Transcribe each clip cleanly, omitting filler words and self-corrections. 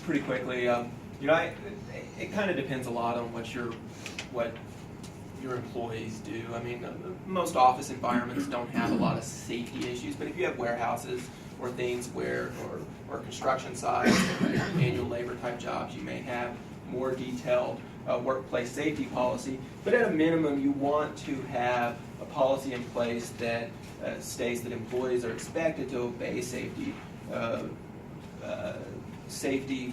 pretty quickly. It kind of depends a lot on what your employees do. I mean, most office environments don't have a lot of safety issues, but if you have warehouses or things where, or construction sites, or manual labor type jobs, you may have more detailed workplace safety policy. But at a minimum, you want to have a policy in place that states that employees are expected to obey safety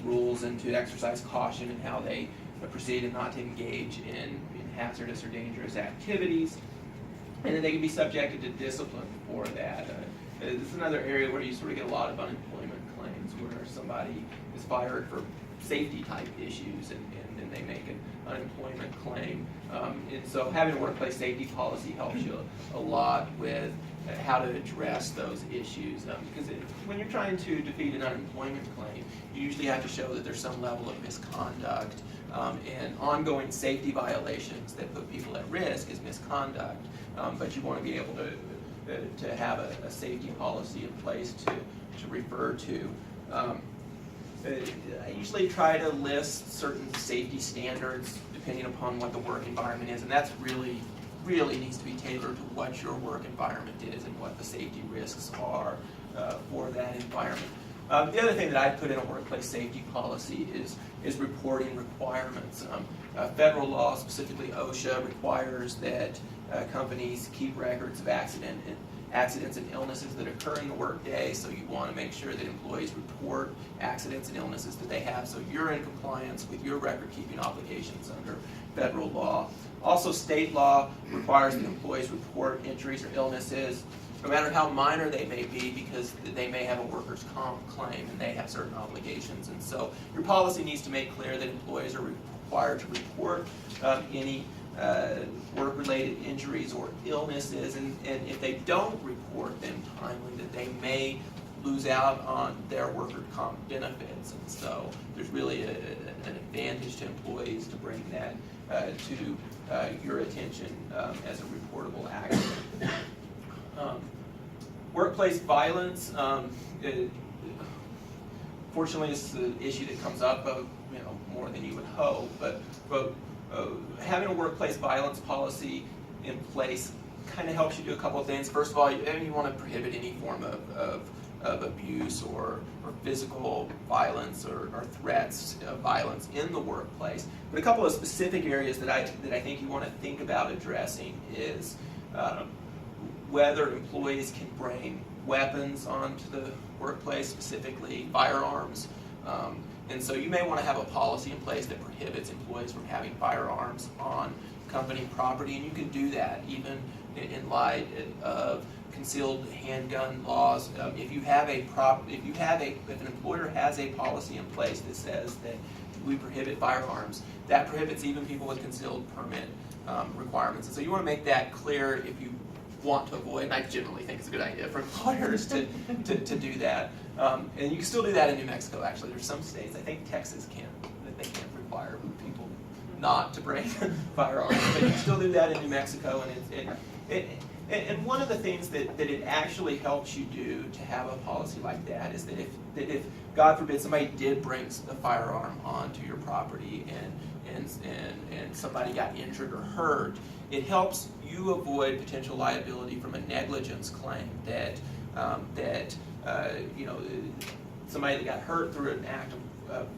rules and to exercise caution in how they proceed and not to engage in hazardous or dangerous activities. And then they can be subjected to discipline for that. This is another area where you sort of get a lot of unemployment claims where somebody is fired for safety type issues and they make an unemployment claim. And so having a workplace safety policy helps you a lot with how to address those issues. Because when you're trying to defeat an unemployment claim, you usually have to show that there's some level of misconduct and ongoing safety violations that put people at risk is misconduct. But you want to be able to have a safety policy in place to refer to. I usually try to list certain safety standards depending upon what the work environment is, and that's really needs to be tailored to what your work environment is and what the safety risks are for that environment. The other thing that I put in a workplace safety policy is reporting requirements. Federal law, specifically OSHA, requires that companies keep records of accidents and illnesses that occur in the workday, so you want to make sure that employees report accidents and illnesses that they have, so you're in compliance with your record-keeping obligations under federal law. Also, state law requires that employees report injuries or illnesses, no matter how minor they may be, because they may have a workers' comp claim and they have certain obligations. And so your policy needs to make clear that employees are required to report any work-related injuries or illnesses, and if they don't report them timely, that they may lose out on their worker comp benefits. And so there's really an advantage to employees to bring that to your attention as a reportable action. Workplace violence, fortunately, this is an issue that comes up more than you would hope, but having a workplace violence policy in place kind of helps you do a couple of things. First of all, you want to prohibit any form of abuse or physical violence or threats of violence in the workplace. But a couple of specific areas that I think you want to think about addressing is whether employees can bring weapons onto the workplace, specifically firearms. And so you may want to have a policy in place that prohibits employees from having firearms on company property, and you can do that even in light of concealed handgun laws. If an employer has a policy in place that says that we prohibit firearms, that prohibits even people with concealed permit requirements. And so you want to make that clear if you want to avoid, and I generally think it's a good idea for employers to do that. And you can still do that in New Mexico, actually. There's some states, I think Texas can't require people not to bring firearms, but you can still do that in New Mexico. And one of the things that it actually helps you do to have a policy like that is that if God forbid somebody did bring a firearm onto your property and somebody got injured or hurt, it helps you avoid potential liability from a negligence claim that somebody that got hurt through an act of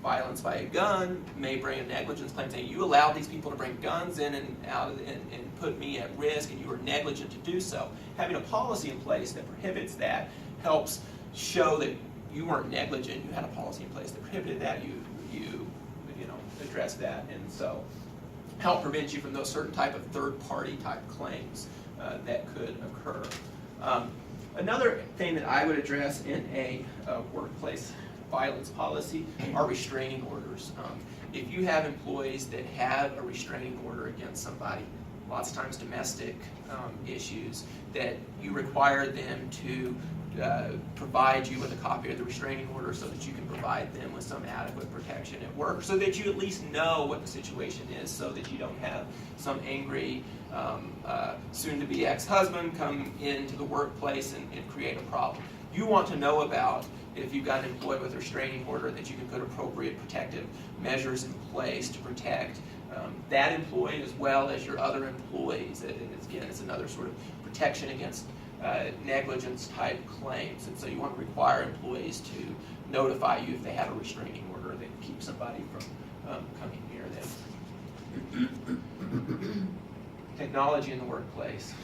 violence by a gun may bring a negligence claim saying you allowed these people to bring guns in and out and put me at risk and you were negligent to do so. Having a policy in place that prohibits that helps show that you weren't negligent, you had a policy in place that prohibited that, you address that, and so help prevent you from those certain type of third-party type claims that could occur. Another thing that I would address in a workplace violence policy are restraining orders. If you have employees that have a restraining order against somebody, lots of times domestic issues, that you require them to provide you with a copy of the restraining order so that you can provide them with some adequate protection at work, so that you at least know what the situation is, so that you don't have some angry soon-to-be ex-husband come into the workplace and create a problem. you want to know about if you've got an employee with a restraining order, that you can put appropriate protective measures in place to protect that employee as well as your other employees. And again, it's another sort of protection against negligence type claims. And so you want to require employees to notify you if they have a restraining order that keeps somebody from coming near them. Technology in the workplace.